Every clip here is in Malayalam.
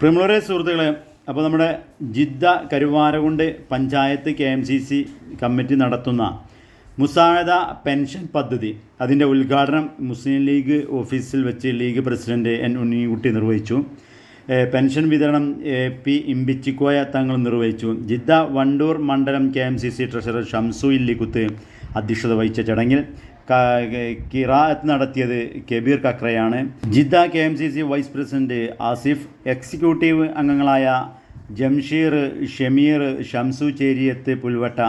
പ്രിയമുള്ളവരെ സുഹൃത്തുക്കളെ, അപ്പോൾ നമ്മുടെ Jeddah Karuvarakundu panchayat KMCC committee നടത്തുന്ന മുസാഅദ പെൻഷൻ പദ്ധതി അതിൻ്റെ ഉദ്ഘാടനം മുസ്ലിം ലീഗ് ഓഫീസിൽ വെച്ച് ലീഗ് പ്രസിഡന്റ് N ഉണ്ണിക്കുട്ടി നിർവഹിച്ചു. പെൻഷൻ വിതരണം P ഇമ്പിച്ചിക്കോയ തങ്ങൾ നിർവഹിച്ചു. ജിദ്ദ വണ്ടൂർ മണ്ഡലം KMCC ട്രഷറർ ഷംസു ഇല്ലിക്കുത്ത് അധ്യക്ഷത വഹിച്ച ചടങ്ങിൽ ഖിറാഅത്ത് നടത്തിയത് കബീർ കക്രയാണ്. Jeddah KMCC vice president Asif, executive അംഗങ്ങളായ ജംഷീർ, ഷമീർ, ഷംസു ചേരിയത്ത് പുൽവട്ട,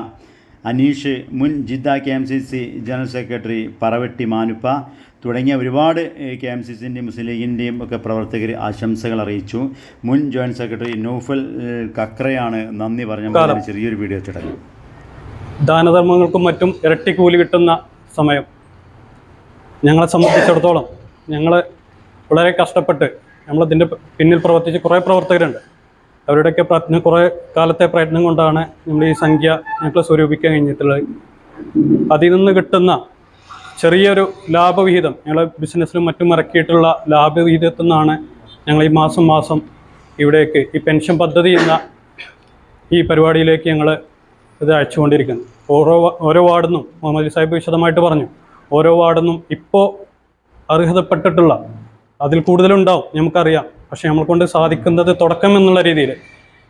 അനീഷ്, മുൻ Jeddah KMCC general secretary Paravetty Manuppa തുടങ്ങിയ ഒരുപാട് KMCCൻ്റെയും മുസ്ലിം ലീഗിൻ്റെയും ഒക്കെ പ്രവർത്തകർ ആശംസകൾ അറിയിച്ചു. മുൻ ജോയിൻറ്റ് സെക്രട്ടറി നൗഫൽ കക്രയാണ് നന്ദി പറഞ്ഞ ചെറിയൊരു വീഡിയോ ചടങ്ങ്. ദാനധർമ്മങ്ങൾക്കും മറ്റും ഇരട്ടി കൂലി കിട്ടുന്ന സമയം ഞങ്ങളെ സംബന്ധിച്ചിടത്തോളം ഞങ്ങൾ വളരെ കഷ്ടപ്പെട്ട് നമ്മളതിൻ്റെ പിന്നിൽ പ്രവർത്തിച്ച് കുറേ പ്രവർത്തകരുണ്ട്. അവരുടെയൊക്കെ കുറേ കാലത്തെ പ്രയത്നം കൊണ്ടാണ് നമ്മൾ ഈ സംഖ്യ ഞങ്ങൾക്ക് സ്വരൂപിക്കാൻ കഴിഞ്ഞിട്ടുള്ളത്. അതിൽ നിന്ന് കിട്ടുന്ന ചെറിയൊരു ലാഭവിഹിതം ഞങ്ങൾ ബിസിനസ്സിലും മറ്റും ഇറക്കിയിട്ടുള്ള ലാഭവിഹിതത്തിൽ നിന്നാണ് ഞങ്ങൾ ഈ മാസം ഇവിടേക്ക് ഈ പെൻഷൻ പദ്ധതി എന്ന ഈ പരിപാടിയിലേക്ക് ഞങ്ങൾ ഇത് അയച്ചുകൊണ്ടിരിക്കുന്നത്. ഓരോ വാർഡിന്നും മുഹമ്മദ് സാഹിബ് വിശദമായിട്ട് പറഞ്ഞു, ഓരോ വാർഡിന്നും ഇപ്പോൾ അർഹതപ്പെട്ടിട്ടുള്ള അതിൽ കൂടുതലുണ്ടാവും നമുക്കറിയാം. പക്ഷേ നമ്മളെക്കൊണ്ട് സാധിക്കുന്നത് തുടക്കം എന്നുള്ള രീതിയിൽ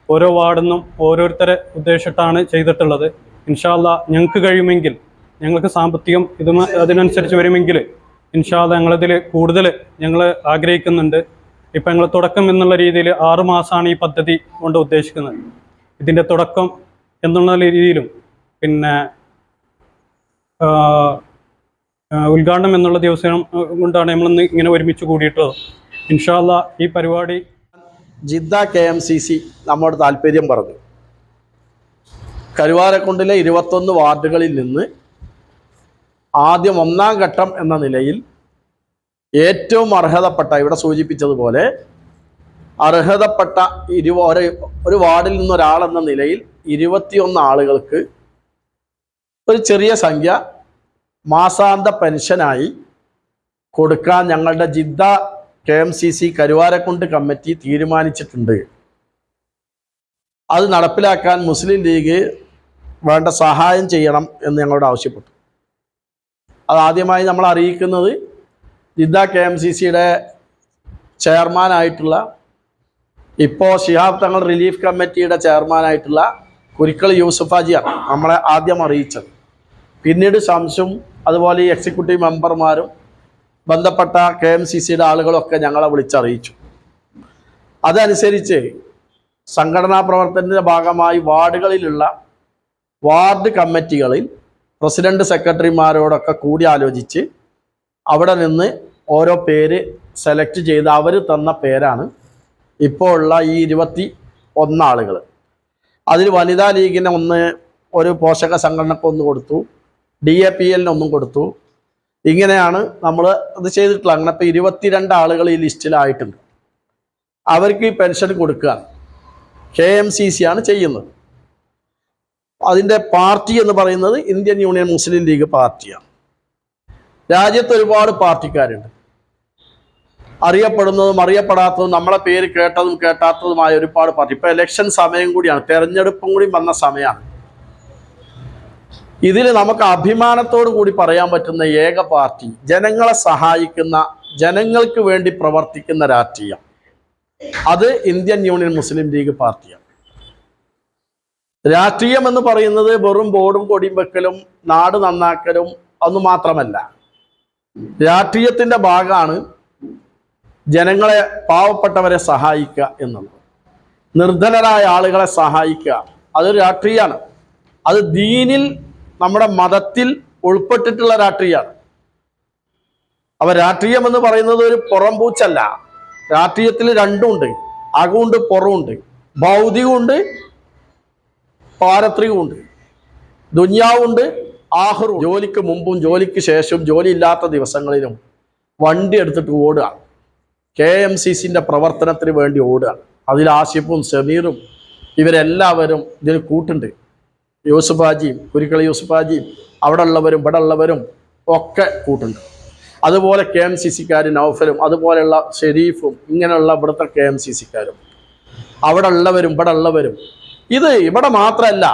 ഓരോ വാർഡിന്നും ഓരോരുത്തരെ ഉദ്ദേശിച്ചിട്ടാണ് ചെയ്തിട്ടുള്ളത്. ഇൻഷാ അല്ലാഹ് ഞങ്ങൾക്ക് കഴിയുമെങ്കിൽ, ഞങ്ങൾക്ക് സാമ്പത്തികം അതിനനുസരിച്ച് വരുമെങ്കിൽ ഇൻഷാ അല്ലാഹ് ഞങ്ങളിതിൽ കൂടുതൽ ഞങ്ങൾ ആഗ്രഹിക്കുന്നുണ്ട്. ഇപ്പം ഞങ്ങൾ തുടക്കം എന്നുള്ള രീതിയിൽ 6 മാസമാണ് ഈ പദ്ധതി കൊണ്ട് ഉദ്ദേശിക്കുന്നത്. ഇതിൻ്റെ തുടക്കം എന്നുള്ള രീതിയിലും പിന്നെ ഉദ്ഘാടനം എന്നുള്ള ദിവസം കൊണ്ടാണ് നമ്മളിന്ന് ഇങ്ങനെ ഒരുമിച്ച് കൂടിയിട്ടുള്ളത്. ഇൻഷാ അല്ലാഹ് ഈ പരിപാടി ജിദ്ദ KMCC നമ്മോട് താല്പര്യം പറഞ്ഞു. കരുവാരക്കുണ്ടിലെ 21 വാർഡുകളിൽ നിന്ന് ആദ്യം 1ാം ഘട്ടം എന്ന നിലയിൽ ഏറ്റവും അർഹതപ്പെട്ട, ഇവിടെ സൂചിപ്പിച്ചതുപോലെ അർഹതപ്പെട്ട ഒരു വാർഡിൽ നിന്നൊരാളെന്ന നിലയിൽ 21 ആളുകൾക്ക് ഒരു ചെറിയ സംഖ്യ മാസാന്ത പെൻഷനായി കൊടുക്കാൻ ഞങ്ങളുടെ ജിദ്ദ KMCC കരുവാരക്കുണ്ട് കമ്മിറ്റി തീരുമാനിച്ചിട്ടുണ്ട്. അത് നടപ്പിലാക്കാൻ മുസ്ലിം ലീഗ് വേണ്ട സഹായം ചെയ്യണം എന്ന് ഞങ്ങളോട് ആവശ്യപ്പെട്ടു. അത് ആദ്യമായി നമ്മൾ അറിയിക്കുന്നത് ജിദ്ദ KMCCയുടെ ചെയർമാനായിട്ടുള്ള, ഇപ്പോൾ ശിഹാബ് തങ്ങൾ റിലീഫ് കമ്മിറ്റിയുടെ ചെയർമാനായിട്ടുള്ള കുരിക്കൾ യൂസുഫ് ഹാജിയാണ് നമ്മളെ ആദ്യം അറിയിച്ചത്. പിന്നീട് ഷംസും അതുപോലെ ഈ എക്സിക്യൂട്ടീവ് മെമ്പർമാരും ബന്ധപ്പെട്ട KMCCയുടെ ആളുകളൊക്കെ ഞങ്ങളെ വിളിച്ചറിയിച്ചു. അതനുസരിച്ച് സംഘടനാ പ്രവർത്തനത്തിൻ്റെ ഭാഗമായി വാർഡുകളിലുള്ള വാർഡ് കമ്മിറ്റികളിൽ പ്രസിഡന്റ് സെക്രട്ടറിമാരോടൊക്കെ കൂടി ആലോചിച്ച് അവിടെ നിന്ന് ഓരോ പേര് സെലക്ട് ചെയ്ത് അവർ തന്ന പേരാണ് ഇപ്പോൾ ഉള്ള ഈ 21 ആളുകൾ. അതിൽ വനിതാ ലീഗിന് ഒരു പോഷക സംഘടനക്ക് 1 കൊടുത്തു, DAPLന് 1 കൊടുത്തു. ഇങ്ങനെയാണ് നമ്മൾ അത് ചെയ്തിട്ടുള്ളത്. അങ്ങനെ ഇപ്പോൾ 22 ആളുകൾ ഈ ലിസ്റ്റിലായിട്ടുണ്ട്. അവർക്ക് ഈ പെൻഷൻ കൊടുക്കുക KMCC ആണ് ചെയ്യുന്നത്. അതിൻ്റെ പാർട്ടി എന്ന് പറയുന്നത് ഇന്ത്യൻ യൂണിയൻ മുസ്ലിം ലീഗ് പാർട്ടിയാണ്. രാജ്യത്ത് ഒരുപാട് പാർട്ടിക്കാരുണ്ട്, അറിയപ്പെടുന്നതും അറിയപ്പെടാത്തതും നമ്മളെ പേര് കേട്ടതും കേട്ടാത്തതുമായ ഒരുപാട് പാർട്ടി. ഇപ്പോൾ ഇലക്ഷൻ സമയം കൂടിയാണ്, തെരഞ്ഞെടുപ്പും കൂടി വന്ന സമയമാണ്. ഇതിൽ നമുക്ക് അഭിമാനത്തോടു കൂടി പറയാൻ പറ്റുന്ന ഏക പാർട്ടി, ജനങ്ങളെ സഹായിക്കുന്ന, ജനങ്ങൾക്ക് വേണ്ടി പ്രവർത്തിക്കുന്ന രാഷ്ട്രീയം, അത് ഇന്ത്യൻ യൂണിയൻ മുസ്ലിം ലീഗ് പാർട്ടിയാണ്. രാഷ്ട്രീയം എന്ന് പറയുന്നത് വെറും ബോർഡും കൊടിയും വെക്കലും നാട് നന്നാക്കലും ഒന്നും മാത്രമല്ല. രാഷ്ട്രീയത്തിൻ്റെ ഭാഗമാണ് ജനങ്ങളെ, പാവപ്പെട്ടവരെ സഹായിക്കുക എന്നുള്ളത്. നിർധനരായ ആളുകളെ സഹായിക്കുക, അതൊരു രാഷ്ട്രീയമാണ്. അത് ദീനിൽ, നമ്മുടെ മതത്തിൽ ഉൾപ്പെട്ടിട്ടുള്ള രാഷ്ട്രീയമാണ്. അപ്പോൾ രാഷ്ട്രീയം എന്ന് പറയുന്നത് ഒരു പുറംപൂച്ചല്ല. രാഷ്ട്രീയത്തിൽ രണ്ടുമുണ്ട്, അകമുണ്ട് പുറമുണ്ട്, ഭൗതികമുണ്ട് പാരത്രികമുണ്ട്, ദുന്യാവുണ്ട് ആഖിറും. ജോലിക്ക് മുമ്പും ജോലിക്ക് ശേഷവും ജോലി ഇല്ലാത്ത ദിവസങ്ങളിലും വണ്ടി എടുത്തിട്ട് ഓടുക, KMCCൻ്റെ പ്രവർത്തനത്തിന് വേണ്ടി ഓടുകയാണ്. അതിൽ ആസിഫും സമീറും ഇവരെല്ലാവരും ഇതിന് കൂട്ടുണ്ട്. യൂസുഫ് ഹാജിയും കുരിക്കളി യൂസുഫ് ഹാജിയും അവിടെ ഉള്ളവരും ഇവിടെ ഉള്ളവരും ഒക്കെ കൂട്ടുണ്ട്. അതുപോലെ KMCCക്കാർ നൗഫലും അതുപോലെയുള്ള ഷെരീഫും ഇങ്ങനെയുള്ള ഇവിടുത്തെ KMCCക്കാരും അവിടെ ഉള്ളവരും ഇവിടെ ഉള്ളവരും. ഇത് ഇവിടെ മാത്രമല്ല,